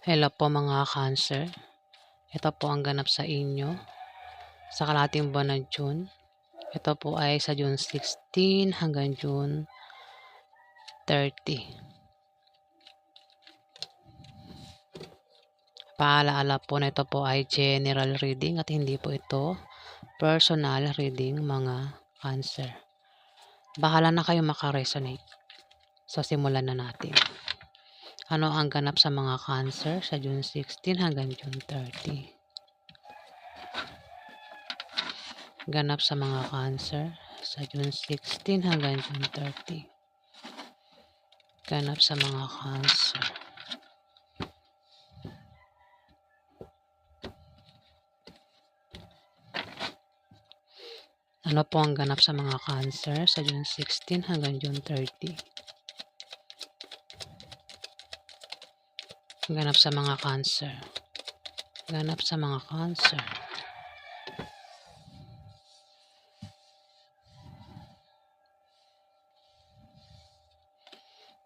Hello po mga Cancer. Ito po ang ganap sa inyo sa kalahating buwan ng June. Ito po ay sa June 16 hanggang June 30. Paalaala po na ito po ay general reading at hindi po ito personal reading mga Cancer. Bahala na kayo makaresonate. So simulan na natin. Ano ang ganap sa mga Cancer sa June 16 hanggang June 30? Ganap sa mga Cancer sa June 16 hanggang June 30. Ganap sa mga Cancer. Ano po ang ganap sa mga Cancer sa June 16 hanggang June 30? Ganap sa mga Cancer. Ganap sa mga Cancer.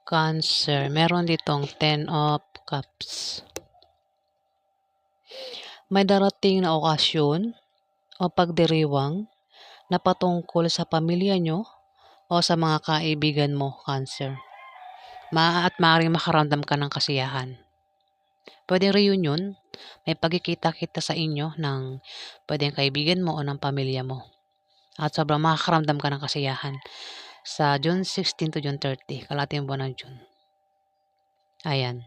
Cancer. Meron ditong 10 of Cups. May darating na okasyon o pagdiriwang na patungkol sa pamilya nyo o sa mga kaibigan mo, Cancer. At maaaring makaramdam ka ng kasiyahan. Pwedeng reunion, may pagkikita-kita sa inyo ng pwedeng kaibigan mo o ng pamilya mo. At sobrang makakaramdam ka ng kasiyahan sa June 16 to June 30, kalahating buwan ng June. Ayan.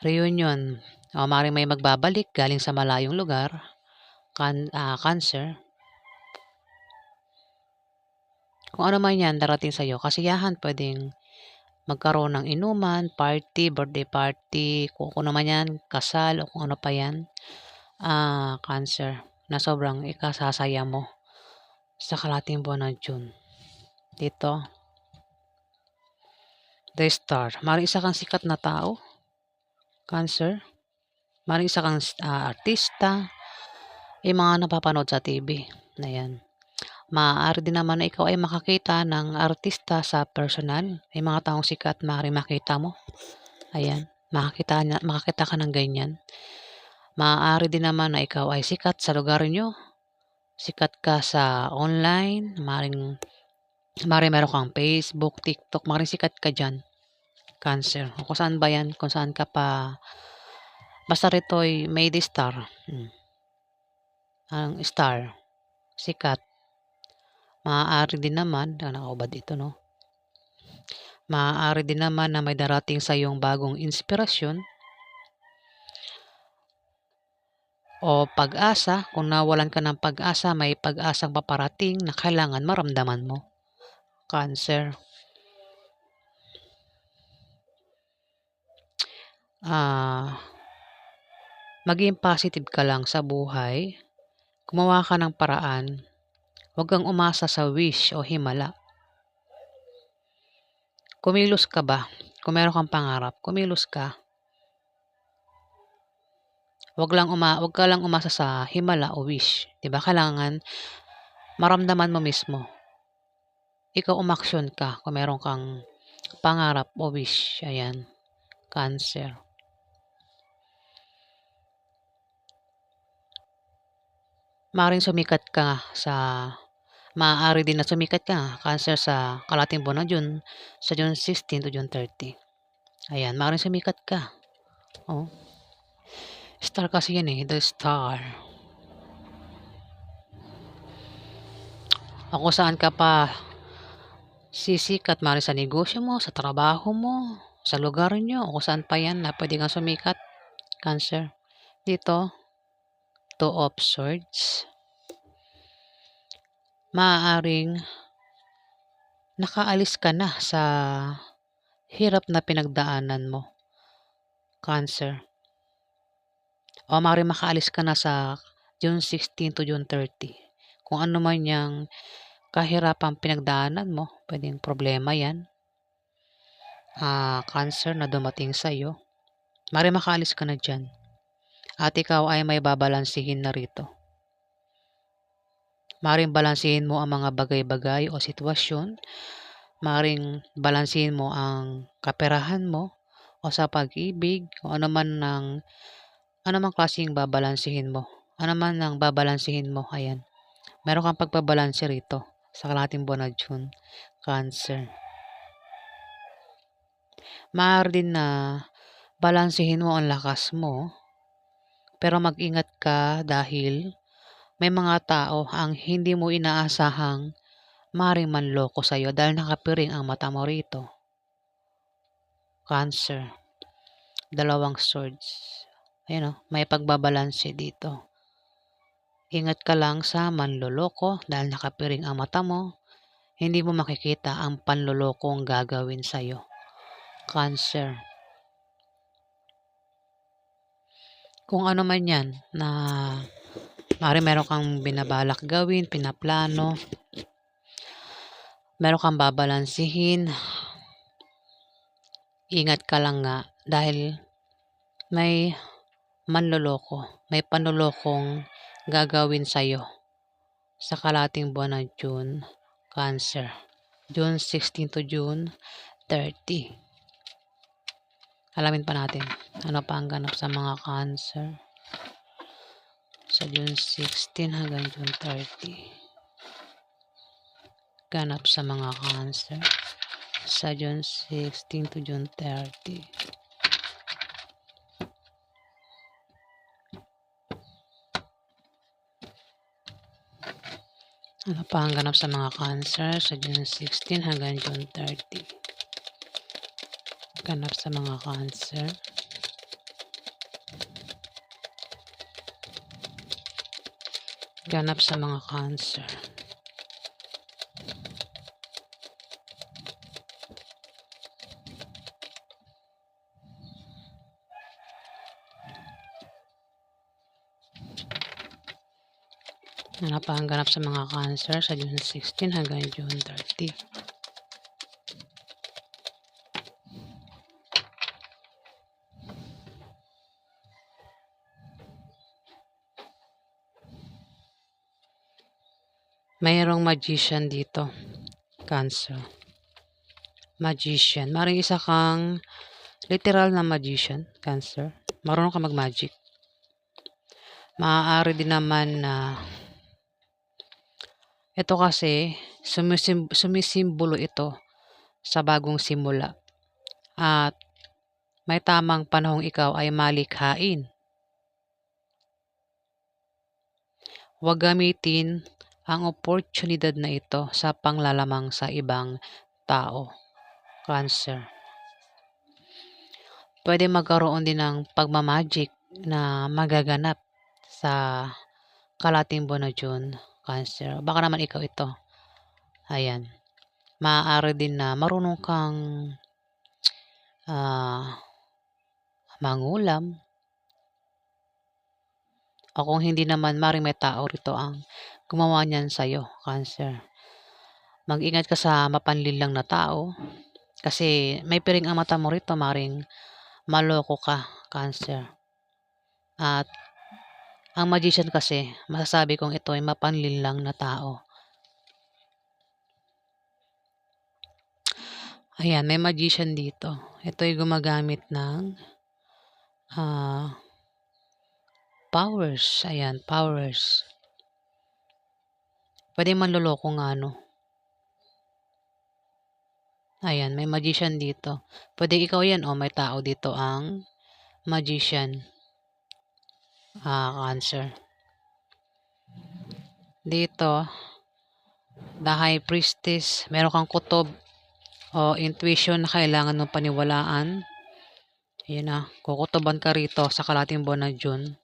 Reunion. O maaaring may magbabalik galing sa malayong lugar, Cancer. Kung ano man yan darating sa'yo, kasiyahan, pwedeng magkaroon ng inuman, party, birthday party, kung ano man yan, kasal, o kung ano pa yan, Cancer, na sobrang ikasasaya mo sa kalahating buwan ng June. Dito, the Star. Maaaring isa kang sikat na tao, Cancer. Maaaring isa kang artista, yung mga napapanood sa TV. Ayan. Maaari din naman na ikaw ay makakita ng artista sa personal. May mga taong sikat, maaaring makita mo. Ayan. Makakita ka ng ganyan. Maaari din naman na ikaw ay sikat sa lugar nyo. Sikat ka sa online. Maaaring meron kang Facebook, TikTok. Maaaring sikat ka dyan, Cancer. O kung saan ba yan? Kung saan ka pa. Basta rito'y may the star. Ang star. Sikat. Maaari din naman, nakakubad ito, no? Maaari din naman na may darating sa iyong bagong inspirasyon o pag-asa. Kung nawalan ka ng pag-asa, may pag-asang paparating na kailangan maramdaman mo, Cancer. Maging positive ka lang sa buhay. Gumawa ka ng paraan. Huwag kang umasa sa wish o himala. Kumilos ka ba? Kung meron kang pangarap, kumilos ka. Huwag ka lang umasa sa himala o wish. 'Di ba? Kailangan maramdaman mo mismo. Ikaw umaksyon ka kung meron kang pangarap o wish. Ayan, Cancer. Maaari din na sumikat ka, Cancer, sa kalahating buwan ng June, sa June 16 to June 30. Ayan, maaaring sumikat ka. Oh. Star kasi yan the Star. O kung saan ka pa sisikat, maaaring sa negosyo mo, sa trabaho mo, sa lugar nyo, o kung saan pa yan na pwede kang sumikat, Cancer. Dito, Two of Swords. Maaaring nakaalis ka na sa hirap na pinagdaanan mo, Cancer. O maaaring makaalis ka na sa June 16 to June 30. Kung ano man yung kahirapang pinagdaanan mo, pwedeng problema yan, Cancer, na dumating sa'yo. Maaaring makaalis ka na dyan. At ikaw ay may babalansihin na rito. Maaaring balansihin mo ang mga bagay-bagay o sitwasyon. Maaaring balansihin mo ang kaperahan mo o o sa pag-ibig o ano man klaseng babalansehin mo. Ano man ang babalansehin mo, ayan. Meron kang pagbabalanse rito sa kalahating buwan na June, Cancer. Maaari din na balansehin mo ang lakas mo, pero mag-ingat ka dahil may mga tao ang hindi mo inaasahang maaaring manloko sa'yo dahil nakapiring ang mata mo rito, Cancer. Dalawang swords. Ayan o, may pagbabalanse dito. Ingat ka lang sa manloloko dahil nakapiring ang mata mo. Hindi mo makikita ang panlolokong gagawin sa'yo, Cancer. Kung ano man yan na meron kang binabalak gawin, pinaplano, meron kang babalansihin, ingat ka lang nga dahil may may panlolokong gagawin sa'yo sa kalating buwan ng June, Cancer. June 16 to June 30. Alamin pa natin ano pa ang ganap sa mga Cancer sa June 16 hanggang June 30. Ganap sa mga Cancer sa June 16 to June 30. Ano pa ang ganap sa mga Cancer sa June 16 hanggang June 30? Ganap sa mga Cancer. Ganap sa mga Cancer. Ano pa ang ganap sa mga Cancer sa June 16 hanggang June 30? Mayroong magician dito, Cancer. Magician. Maring isa kang literal na magician, Cancer. Marunong ka mag-magic. Maaari din naman na ito kasi sumisimbolo ito sa bagong simula. At may tamang panahong ikaw ay malikhain. Huwag gamitin ang oportunidad na ito sa panglalamang sa ibang tao, Cancer. Pwede magkaroon din ng pagmamagic na magaganap sa kalating buwan na June, Cancer. Baka naman ikaw ito. Ayan. Maaari din na marunong kang mangulam. O kung hindi naman, maring may tao rito ang gumawa niyan sa'yo, Cancer. Mag-ingat ka sa mapanlinlang na tao kasi may piring ang mata mo rito, maring maloko ka, Cancer. At ang magician kasi, masasabi kong ito ay mapanlinlang na tao. Ayan, may magician dito. Ito ay gumagamit ng powers. Ayan, powers. Pwede manloloko nga, no? Ayan, may magician dito. Pwede ikaw yan o may tao dito ang magician, Cancer. Dito, the high priestess, meron kang kutob o intuition na kailangan mong paniwalaan. Ayan na, kukutoban ka rito sa kalating buwan na June.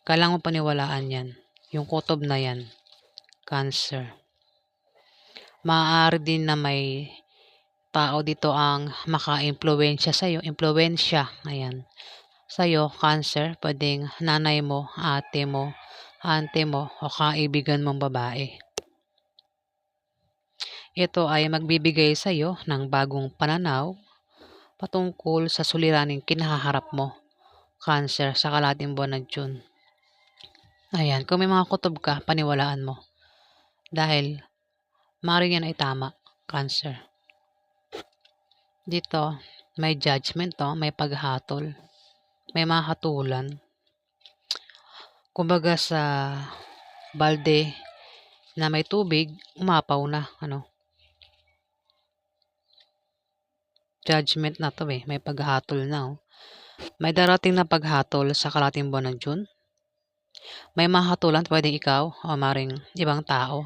Kailangan mong paniwalaan yan. Yung kutob na yan, Cancer. Maaari din na may tao dito ang maka-impluwensya sa'yo. Impluwensya, ayan. Sa'yo, Cancer, pwedeng nanay mo, ate mo, auntie mo, o kaibigan mong babae. Ito ay magbibigay sa'yo ng bagong pananaw patungkol sa suliraning kinaharap mo, Cancer, sa kalating buwan ng June. Ayan, kung may mga kutob ka, paniwalaan mo. Dahil, maaaring yan ay tama, Cancer. Dito, May judgment, may paghatol, may mahatulan. Kumbaga sa balde na may tubig, umapaw na, judgment na 'to, may paghatol na, May darating na paghatol sa kalahating buwan ng June. May mahatulan, puwedeng ikaw o maaaring ibang tao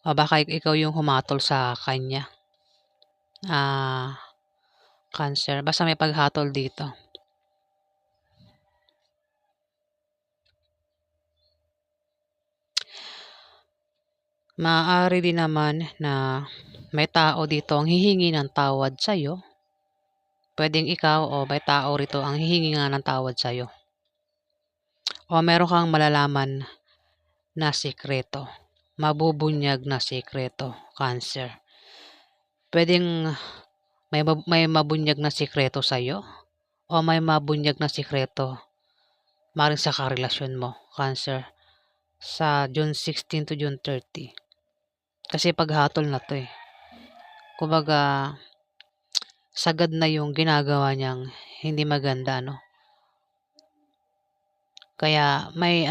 o baka ikaw yung humatol sa kanya. Cancer, basta may paghatol dito. Maaari din naman na may tao dito ang hihingi ng tawad sa'yo. Puwedeng ikaw o may tao rito ang hihingi nga ng tawad sa'yo. O meron kang malalaman na sikreto, mabubunyag na sikreto, Cancer. Puwedeng may mabunyag na sikreto sa'yo o may mabunyag na sikreto maaaring sa karelasyon mo, Cancer, sa June 16 to June 30. Kasi paghatol na 'to, Kumbaga, sagad na yung ginagawa niyang hindi maganda, Kaya may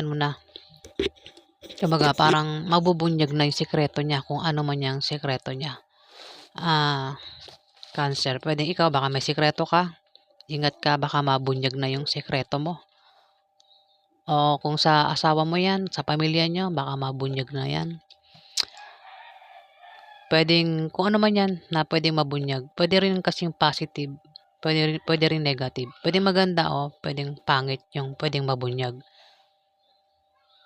kumbaga parang mabubunyag na yung sikreto niya kung ano man yang sikreto niya. Cancer, puwedeng ikaw baka may sikreto ka, ingat ka baka mabunyag na yung sikreto mo. O kung sa asawa mo 'yan, sa pamilya niyo baka mabunyag na 'yan. Puwedeng kung ano man 'yan na puwedeng mabunyag. Puwede rin kasing positive, puwede rin negative. Puwedeng maganda o puwedeng pangit yung puwedeng mabunyag.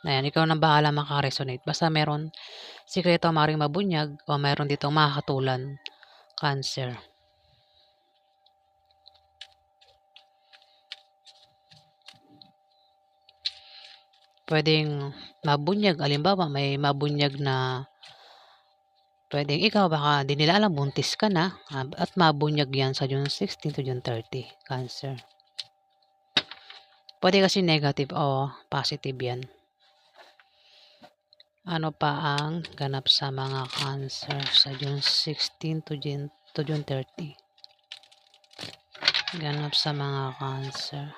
Ayan, ikaw na bahala maka-resonate. Basta meron sikreto maaaring mabunyag o meron ditong mahahatulan, Cancer. Puwedeng mabunyag, halimbawa may mabunyag na puwedeng ikaw baka di nila alam buntis ka na, at mabunyag 'yan sa June 16 to June 30, Cancer. Puwede kasi negative o positive 'yan. Ano pa ang ganap sa mga Cancer sa June 16 to June 30? Ganap sa mga Cancer.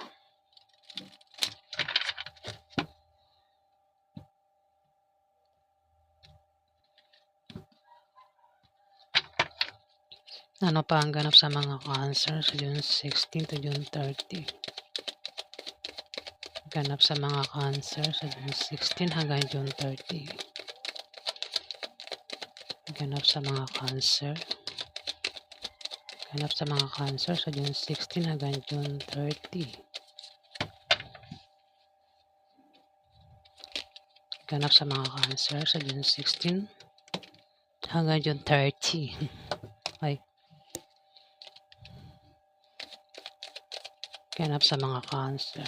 Ano pa ang ganap sa mga Cancer sa June 16 to June 30? Ganap sa mga Cancer sa June 16 hanggang June 30. Ganap sa mga Cancer. Ganap sa mga Cancer sa June 16 hanggang June 30. Ganap sa mga Cancer sa June 16 hanggang June 30. Ay. Ganap sa mga Cancer.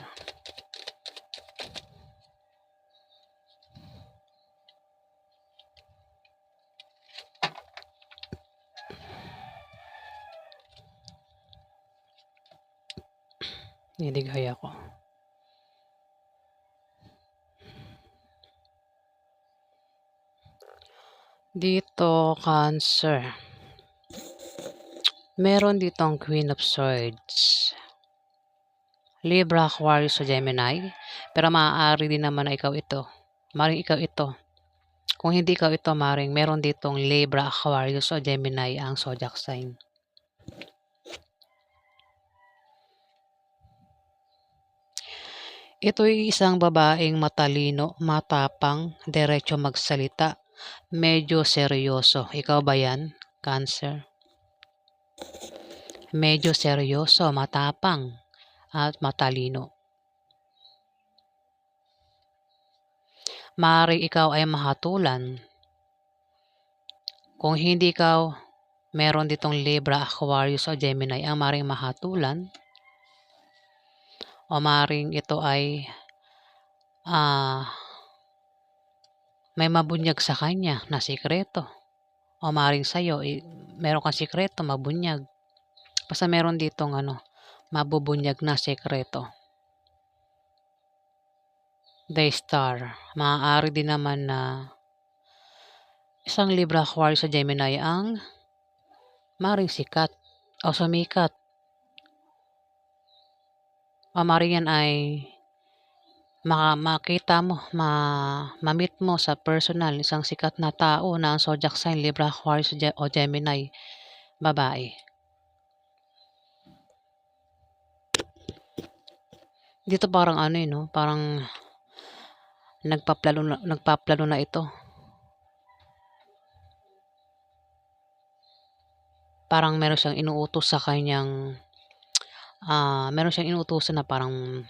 Niligaya ko. Dito, Cancer. Meron ditong Queen of Swords. Libra, Aquarius, o Gemini. Pero maaari din naman na ikaw ito. Maring ikaw ito. Kung hindi ikaw ito, maring meron ditong Libra, Aquarius, o Gemini ang zodiac sign. Ito'y isang babaeng matalino, matapang, diretso magsalita, medyo seryoso. Ikaw ba yan, Cancer? Medyo seryoso, matapang, at matalino. Maaaring ikaw ay mahatulan. Kung hindi ikaw, meron ditong Libra, Aquarius, o Gemini ang maaaring mahatulan. O maaaring ito ay may mabunyag sa kanya na sikreto. O maaaring sa'yo, meron kang sikreto, mabunyag. Basta meron ditong mabubunyag na sikreto. The Star. Maaari din naman na isang Libra, Aquarius, sa Gemini ang maaaring sikat o sumikat O maaaring yan ay makita mo, ma-meet mo sa personal isang sikat na tao na ang zodiac sign Libra, Aquarius o Gemini, babae. Dito parang ano, 'no, parang nagpaplano na ito. Parang meron siyang inuutos sa kanyang, meron siyang inuutosan na parang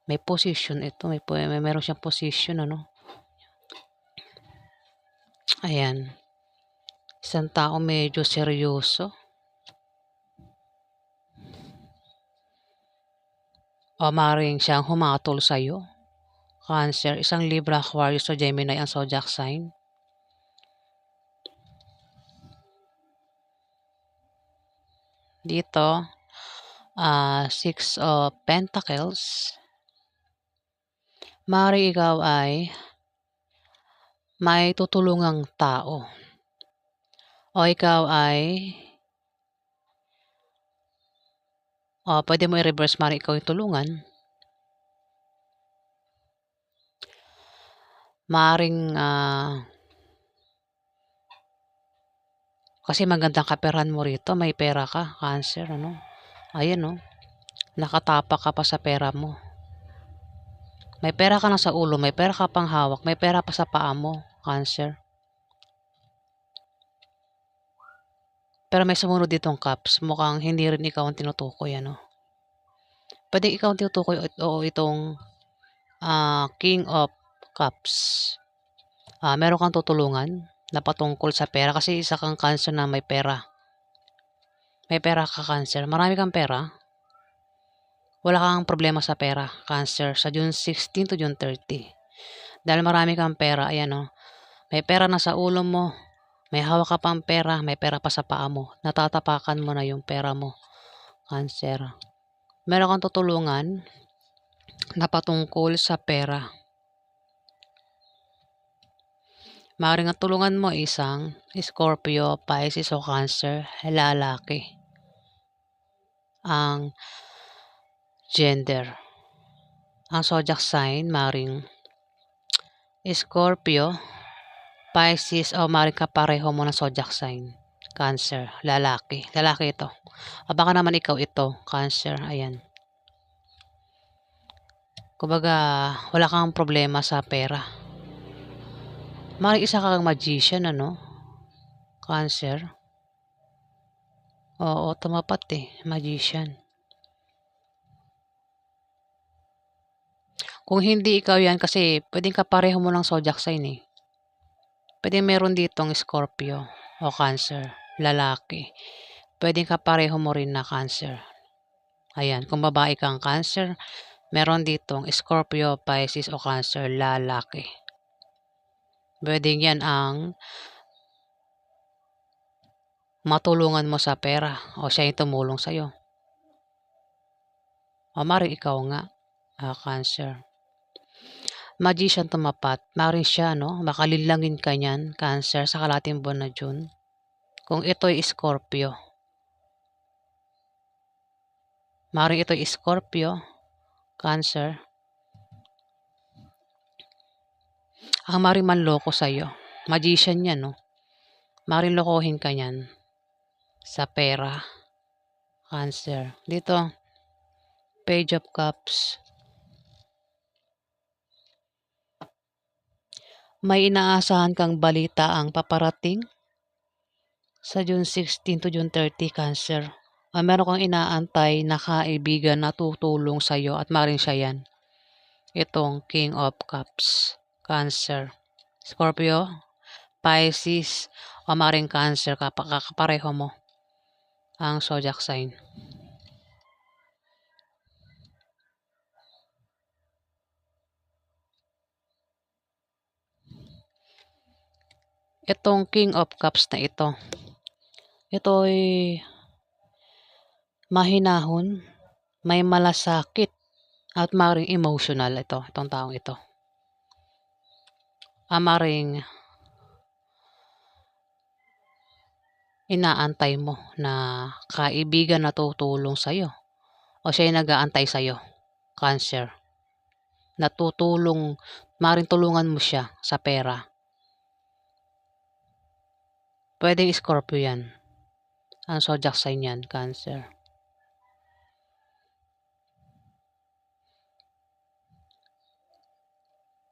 may position ito, meron siyang position ano. Ayan, isang tao medyo seryoso. O maaaring siyang humatol sa'yo, Cancer, isang Libra, Aquarius o Gemini ang zodiac sign. Dito, Six of Pentacles. Maaaring ikaw ay may tutulungang tao o ikaw ay pwede mo i-reverse, maaaring ikaw yung tulungan. Maaaring kasi magandang kaperahan mo rito, may pera ka, Cancer, ano. Ayan, no, nakatapak ka pa sa pera mo. May pera ka na sa ulo, may pera ka pang hawak, may pera pa sa paa mo, Cancer. Pero may sumunod ditong cups, mukhang hindi rin ikaw ang tinutukoy, ano. Pwede ikaw ang tinutukoy o itong King of Cups. Meron kang tutulungan na patungkol sa pera kasi isa kang Cancer na may pera. May pera ka, Cancer. Marami kang pera. Wala kang problema sa pera, Cancer, sa June 16 to June 30. Dahil marami kang pera, ayan o. May pera na sa ulo mo, may hawak ka pang pera, may pera pa sa paa mo. Natatapakan mo na yung pera mo, Cancer. Meron kang tutulungan na patungkol sa pera. Maaaring ang tulungan mo isang Scorpio, Pisces o Cancer, lalaki. Ang gender. Ang zodiac sign, maaaring Scorpio, Pisces o maaaring kapareho mo ng zodiac sign. Cancer, lalaki. Lalaki ito. O baka naman ikaw ito, Cancer. Ayan. Kumbaga, wala kang problema sa pera. Maaaring isa kang magician, ano? Cancer. Oo, tumapat magician. Kung hindi ikaw yan, kasi pwedeng kapareho mo ng zodiac sign eh. Pwedeng meron ditong Scorpio o Cancer, lalaki. Pwedeng kapareho mo rin na Cancer. Ayan, kung babae kang Cancer, meron ditong Scorpio, Pisces o Cancer, lalaki. Pwedeng yan ang matulungan mo sa pera o siya yung tumulong sa'yo. O maaaring ikaw nga, Cancer. Magician tumapat, maaaring siya, no? Makalilangin ka niyan, Cancer, sa kalahating buwan na June. Kung ito'y Scorpio. Maaaring ito'y Scorpio, Cancer. Ang maaaring manloko sa'yo. Magician yan, no? Maaaring lokohin ka niyan sa pera, Cancer. Dito, Page of Cups. May inaasahan kang balita ang paparating sa June 16 to June 30, Cancer. Meron kang inaantay na kaibigan na tutulong sa iyo at maaaring siya yan. Itong King of Cups, Cancer. Scorpio, Pisces, o maaaring Cancer, kapareho mo ang zodiac sign. Itong King of Cups na ito ay mahinahon, may malasakit, at maaaring emotional itong taong ito. Maaaring inaantay mo na kaibigan na tutulong sa'yo o siya yung nag-aantay sa'yo, Cancer. Maaaring tulungan mo siya sa pera. Pwedeng Scorpio yan. Ang zodiac sign yan, Cancer.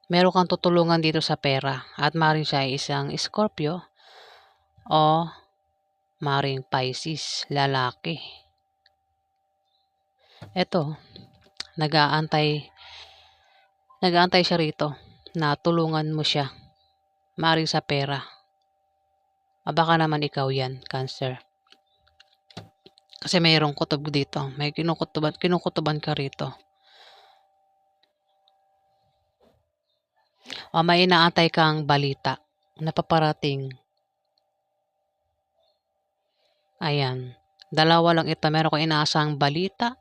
Meron kang tutulungan dito sa pera at maaaring siya ay isang Scorpio o maaaring Pisces, lalaki. Eto, nag-aantay siya rito na tulungan mo siya, maaaring sa pera. Baka naman ikaw yan, Cancer. Kasi mayroong kutob dito, may kinukutuban ka rito. O may inaantay kang balita na paparating. Ayan, dalawa lang ito. Meron kang inaasahang balita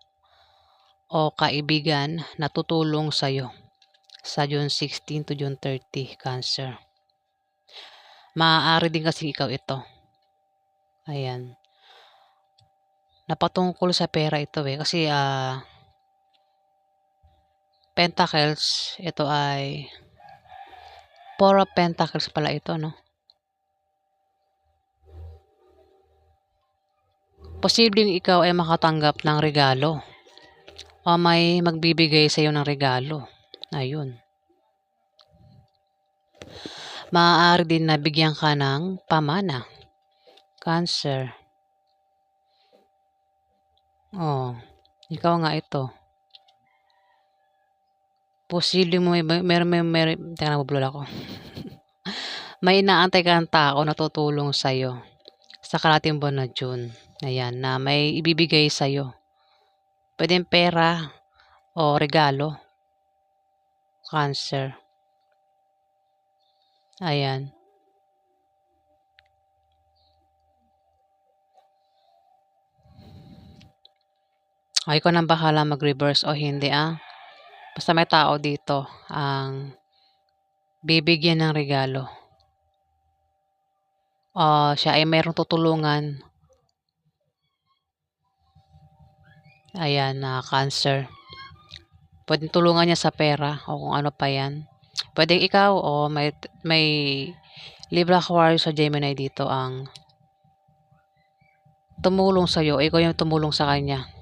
o kaibigan na tutulong sa'yo sa June 16 to June 30, Cancer. Maaari din kasi ikaw ito. Ayan. Napatungkol sa pera ito kasi Pentacles, ito ay 4 of Pentacles pala ito, no? Posibleng ikaw ay makatanggap ng regalo o may magbibigay sa iyo ng regalo. Ayun. Maaari din na bigyan ka ng pamana, Cancer. Oh, ikaw nga ito. Posible mo teka na, mabulol ako. May inaantay kang tao na tutulong sa'yo sa karating buwan na June. Ayan, na may ibibigay sa'yo. Pwedeng pera o regalo, Cancer. Ayan. O, ikaw nang bahala mag-reverse o hindi Basta may tao dito ang bibigyan ng regalo. O siya ay mayroong tutulungan. Ayan, Cancer. Pwedeng tulungan niya sa pera o kung ano pa yan. Pwedeng ikaw o may Libra, Aquarius sa Gemini dito ang tumulong sa'yo. Ikaw yung tumulong sa kanya.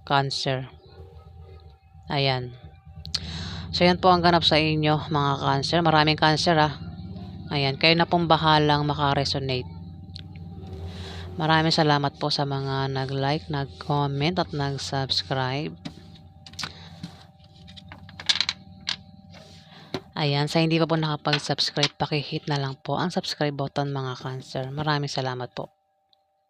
Cancer. Ayan. So, yan po ang ganap sa inyo, mga Cancer. Maraming Cancer, Ayan, kayo na pong bahalang makaresonate. Maraming salamat po sa mga nag-like, nag-comment, at nag-subscribe. Ayan, sa hindi pa po nakapag-subscribe, paki-hit na lang po ang subscribe button, mga Cancer. Maraming salamat po.